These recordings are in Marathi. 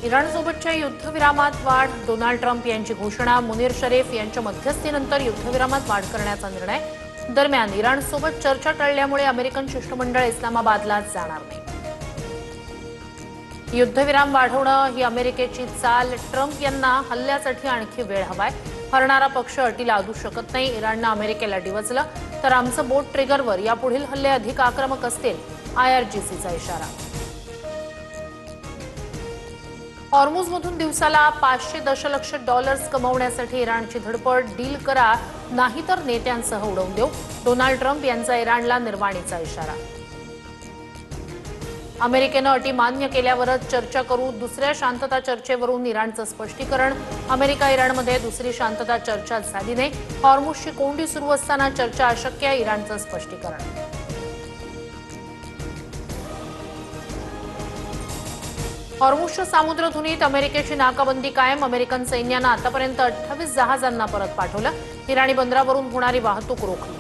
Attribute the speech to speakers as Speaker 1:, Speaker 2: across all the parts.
Speaker 1: इराणसोबतच्या युद्धविरामात वाढ, डोनाल्ड ट्रम्प यांची घोषणा, मुनीर शरीफ यांच्या मध्यस्थीनंतर युद्धविरामात वाढ करण्याचा निर्णय. दरम्यान इराणसोबत चर्चा टळल्यामुळे अमेरिकन शिष्टमंडळ इस्लामाबादला जाणार नाही. युद्धविराम वाढवणं ही अमेरिकेची चाल. ट्रम्प यांना हल्ल्यासाठी आणखी वेळ हवाय. हरणारा पक्ष अटीला लादू शकत नाही. इराणनं अमेरिकेला डिवचलं तर आमचं बोट ट्रिगरवर. यापुढील हल्ले अधिक आक्रमक असतील, IRGCचा इशारा. हॉर्मुझमधून दिवसाला $500 दशलक्ष कमवण्यासाठी इराणची धडपड. डील करा, नाहीतर नेत्यांसह उडवून देऊ. डोनाल्ड ट्रम्प यांचा इराणला निर्वाणीचा इशारा. अमेरिकेनं अटी मान्य केल्यावरच चर्चा करू. दुसऱ्या शांतता चर्चेवरून इराणचं स्पष्टीकरण. अमेरिका इराणमध्ये दुसरी शांतता चर्चा झाली नाही. हॉर्मुझची कोंडी सुरू असताना चर्चा अशक्य आहे, इराणचं स्पष्टीकरण. हॉर्मुझच्या सामुद्रधुनीत अमेरिकेची नाकाबंदी कायम. अमेरिकन सैन्यानं आतापर्यंत 28 जहाजांना परत पाठवलं. इराणी बंदरावरून होणारी वाहतूक रोखली.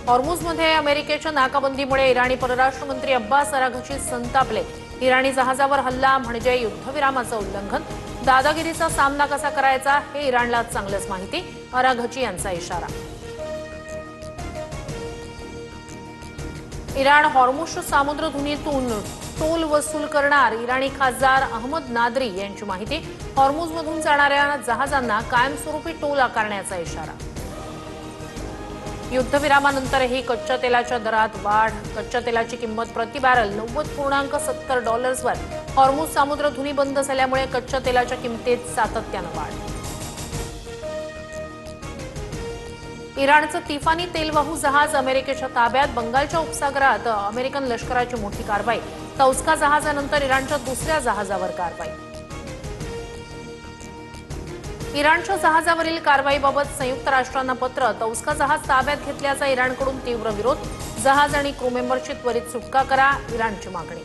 Speaker 1: हॉर्मुझमध्ये अमेरिकेच्या नाकाबंदीमुळे इराणी परराष्ट्र मंत्री अब्बास अराघची संतापले. इराणी जहाजावर हल्ला म्हणजे युद्धविरामाचं उल्लंघन. दादागिरीचा सामना कसा करायचा हे इराणला चांगलंच माहिती, अराघची यांचा इशारा. इराण हॉर्मुझच्या सामुद्रधुनीतून टोल वसूल करणार. इराणी खासदार अहमद नादरी यांची माहिती. हॉर्मुझमधून जाणाऱ्या जहाजांना कायमस्वरूपी टोल आकारण्याचा इशारा. युद्धविरामानंतरही कच्च्या तेलाच्या दरात वाढ. कच्च्या तेलाची किंमत प्रति बॅरल $90.70 वर. हॉर्मुझ सामुद्रधुनी बंद झाल्यामुळे कच्च्या तेलाच्या किमतीत सातत्यानं वाढ. इराणचं तिफानी तेलवाहू जहाज अमेरिकेच्या ताब्यात. बंगालच्या उपसागरात अमेरिकन लष्कराची मोठी कारवाई. तौस्का जहाजानंतर इराणच्या दुसऱ्या जहाजावर कारवाई. इराणच्या जहाजावरील कारवाईबाबत संयुक्त राष्ट्रांना पत्र. तौस्का जहाज ताब्यात घेतल्याचा इराणकडून तीव्र विरोध. जहाज आणि क्रू मेंबरची त्वरित सुटका करा, इराणची मागणी.